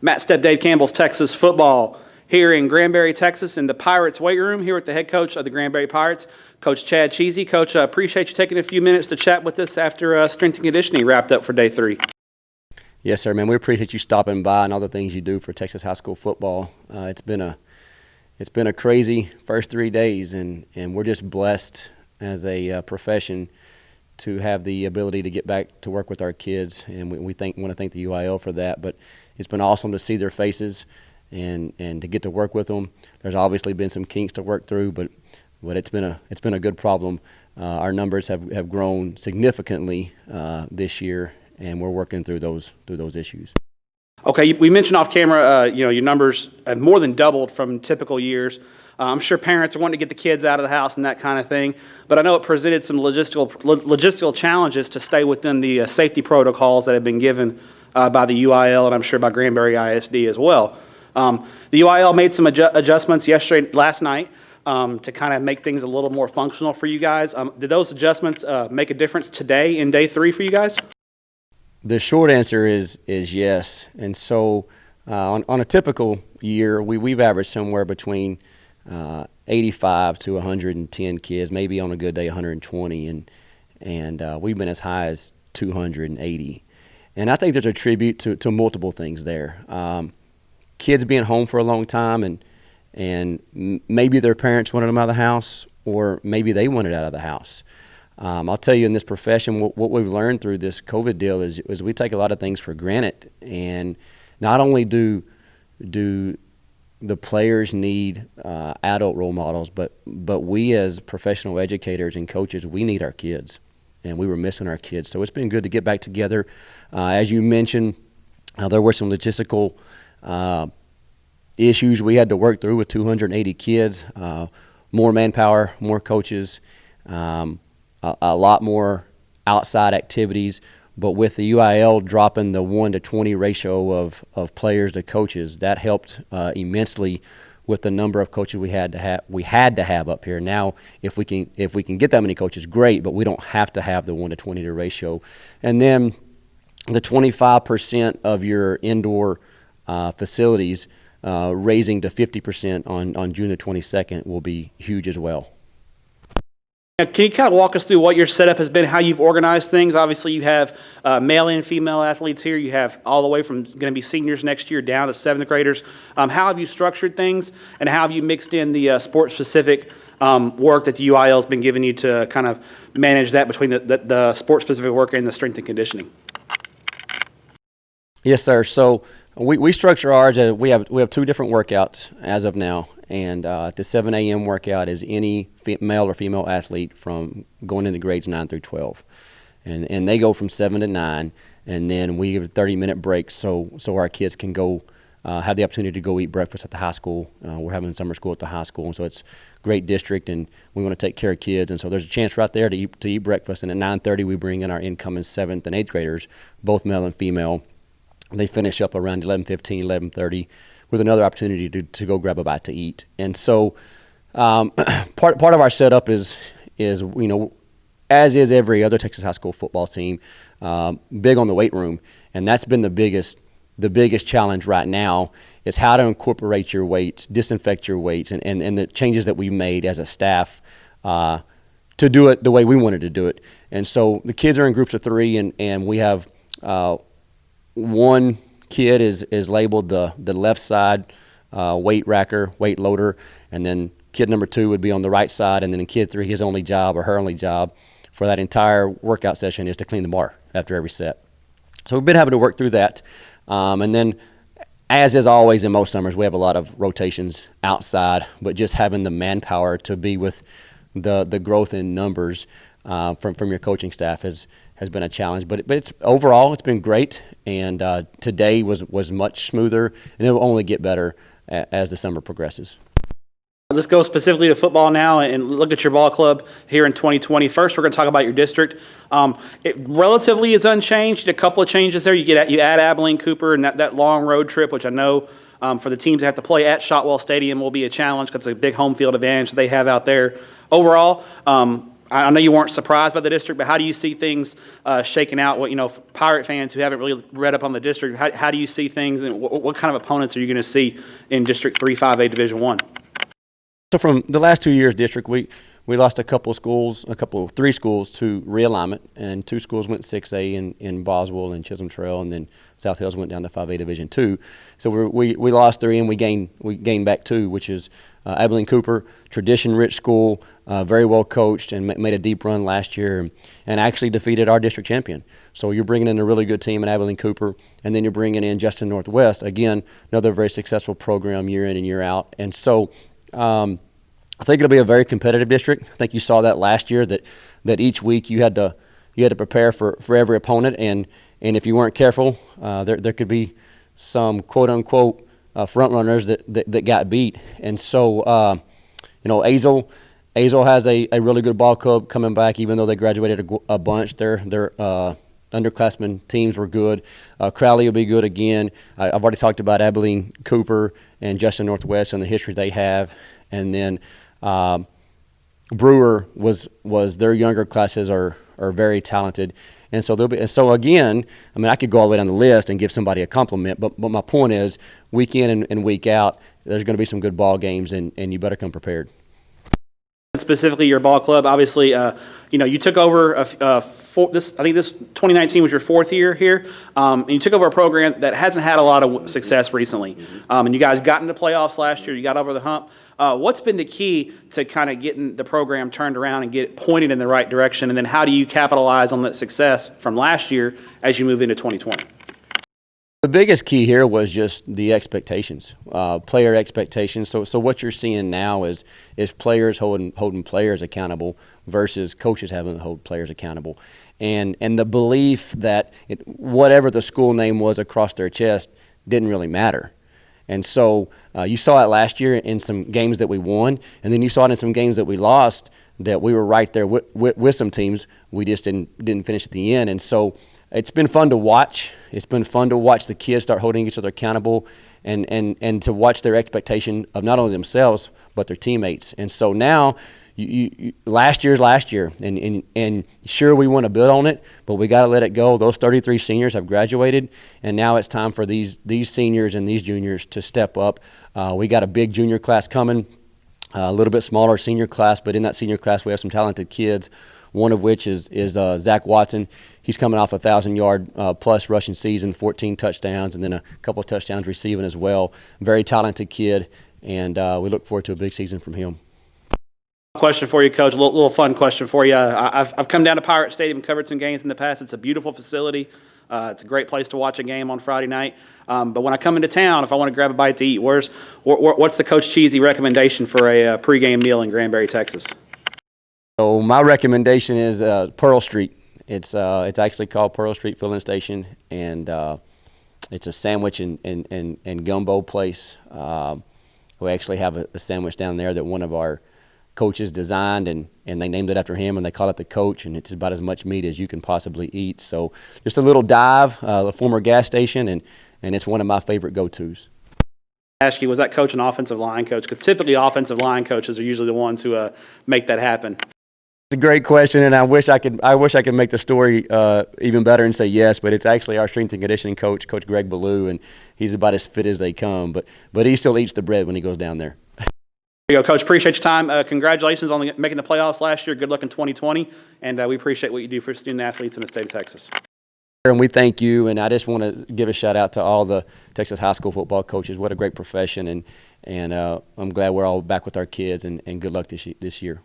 Matt Stepp, Dave Campbell's Texas football here in Granbury, Texas, in the Pirates weight room here with the head coach of the Granbury Pirates, Coach Chad Zschiesche. Coach, I appreciate you taking a few minutes to chat with us after strength and conditioning wrapped up for day 3. Yes, sir, man. We appreciate you stopping by and all the things you do for Texas high school football. It's been a crazy first 3 days, and we're just blessed as a profession to have the ability to get back to work with our kids, and we want to thank the UIL for that. But it's been awesome to see their faces and to get to work with them. There's obviously been some kinks to work through, but it's been a good problem. Our numbers have grown significantly this year, and we're working through those issues. Okay, we mentioned off camera, your numbers have more than doubled from typical years. I'm sure parents are wanting to get the kids out of the house and that kind of thing, but I know it presented some logistical challenges to stay within the safety protocols that have been given by the UIL and I'm sure by Granbury ISD as well. The UIL made some adjustments last night to kind of make things a little more functional for you guys. Did those adjustments make a difference today in day 3 for you guys? The short answer is yes. And so on a typical year, we've averaged somewhere between 85 to 110 kids, maybe on a good day 120, and we've been as high as 280. And I think there's a tribute to multiple things there. Kids being home for a long time, and maybe their parents wanted them out of the house, or maybe they wanted out of the house. I'll tell you, in this profession, what we've learned through this COVID deal is we take a lot of things for granted. And not only do the players need adult role models, but we as professional educators and coaches, we need our kids. And we were missing our kids. So it's been good to get back together. As you mentioned, there were some logistical issues we had to work through with 280 kids, more manpower, more coaches, a lot more outside activities. But with the UIL dropping the 1-to-20 ratio of players to coaches, that helped immensely with the number of coaches we had to have up here. Now, if we can get that many coaches, great, but we don't have to have the 1-to-20 ratio. And then the 25% of your indoor facilities raising to 50% on June the 22nd will be huge as well. Can you kind of walk us through what your setup has been, how you've organized things? Obviously, you have male and female athletes here. You have all the way from going to be seniors next year down to 7th graders. How have you structured things, and how have you mixed in the sport-specific work that the UIL has been giving you to kind of manage that between the sport-specific work and the strength and conditioning? Yes, sir. So we structure ours. We have 2 different workouts as of now. And the 7 a.m. workout is any male or female athlete from going into grades 9 through 12. And they go from 7 to 9, and then we give a 30-minute break so our kids can go have the opportunity to go eat breakfast at the high school. We're having summer school at the high school, and so it's a great district, and we want to take care of kids. And so there's a chance right there to eat breakfast. And at 9:30, we bring in our incoming 7th and 8th graders, both male and female. They finish up around 11:15, 11:30. with another opportunity to go grab a bite to eat. And so part of our setup is as is every other Texas high school football team, big on the weight room. And that's been the biggest challenge right now is how to incorporate your weights, disinfect your weights, and the changes that we've made as a staff to do it the way we wanted to do it. And so the kids are in groups of 3, and we have one kid is labeled the left side weight racker, weight loader, and then kid number 2 would be on the right side, and then in kid 3, his only job or her only job for that entire workout session is to clean the bar after every set. So we've been having to work through that. And then, as is always in most summers, we have a lot of rotations outside, but just having the manpower to be with the growth in numbers from your coaching staff has been a challenge. But overall, it's been great, and today was much smoother, and it will only get better as the summer progresses. Let's go specifically to football now and look at your ball club here in 2020. First, we're going to talk about your district. It relatively is unchanged. A couple of changes there. You add Abilene Cooper, and that long road trip, which I know for the teams that have to play at Shotwell Stadium will be a challenge because it's a big home field advantage they have out there. Overall, I know you weren't surprised by the district, but how do you see things shaking out? What, Pirate fans who haven't really read up on the district, how do you see things, and what kind of opponents are you going to see in District 3 5A Division I? So from the last 2 years, district, we lost three schools to realignment, and 2 schools went 6A in Boswell and Chisholm Trail, and then South Hills went down to 5A Division II. So we lost 3 and we gained back 2, which is Abilene Cooper, tradition-rich school, very well coached, and made a deep run last year, and actually defeated our district champion. So you're bringing in a really good team in Abilene Cooper, and then you're bringing in Justin Northwest, again, another very successful program year in and year out. And so I think it'll be a very competitive district. I think you saw that last year, that each week you had to prepare for every opponent, and if you weren't careful, there could be some quote unquote front runners that got beat. And so Azle has a really good ball club coming back, even though they graduated a bunch. Their underclassmen teams were good. Crowley will be good again. I've already talked about Abilene Cooper and Justin Northwest and the history they have, and then Brewer was their younger classes are very talented, and so they'll be. And so again, I mean, I could go all the way down the list and give somebody a compliment, but my point is, week in and week out, there's going to be some good ball games, and you better come prepared. Specifically, your ball club, obviously, you took over I think this 2019 was your 4th year here, and you took over a program that hasn't had a lot of success recently. And you guys got into playoffs last year. You got over the hump. What's been the key to kind of getting the program turned around and get it pointed in the right direction? And then how do you capitalize on that success from last year as you move into 2020? The biggest key here was just the expectations, player expectations. So what you're seeing now is players holding players accountable versus coaches having to hold players accountable, and the belief that whatever the school name was across their chest didn't really matter. And so you saw it last year in some games that we won, and then you saw it in some games that we lost, that we were right there with some teams. We just didn't finish at the end. And so it's been fun to watch. It's been fun to watch the kids start holding each other accountable, and to watch their expectation of not only themselves but their teammates. And so now, last year's last year, and sure, we want to build on it, but we got to let it go. Those 33 seniors have graduated, and now it's time for these seniors and these juniors to step up. We got a big junior class coming, a little bit smaller senior class, but in that senior class we have some talented kids, one of which is Zach Watson. He's coming off a 1,000-yard plus rushing season, 14 touchdowns, and then a couple of touchdowns receiving as well. Very talented kid, and we look forward to a big season from him. Question for you, Coach. A little fun question for you. I've come down to Pirate Stadium, covered some games in the past. It's a beautiful facility. It's a great place to watch a game on Friday night. But when I come into town, if I want to grab a bite to eat, what's the Coach Cheesy recommendation for a pregame meal in Granbury, Texas? So my recommendation is Pearl Street. It's actually called Pearl Street Filling Station, and it's a sandwich and gumbo place. We actually have a sandwich down there that one of our coaches designed, and they named it after him, and they call it the Coach, and it's about as much meat as you can possibly eat. So just a little dive, the former gas station, and it's one of my favorite go-tos. Ask you, was that coach an offensive line coach? Because typically offensive line coaches are usually the ones who make that happen. It's a great question, and I wish I could make the story even better and say yes, but it's actually our strength and conditioning coach, Coach Greg Ballou, and he's about as fit as they come. But he still eats the bread when he goes down there. There you go, Coach. Appreciate your time. Congratulations on making the playoffs last year. Good luck in 2020, and we appreciate what you do for student athletes in the state of Texas. And we thank you, and I just want to give a shout out to all the Texas high school football coaches. What a great profession, and I'm glad we're all back with our kids, and good luck this year.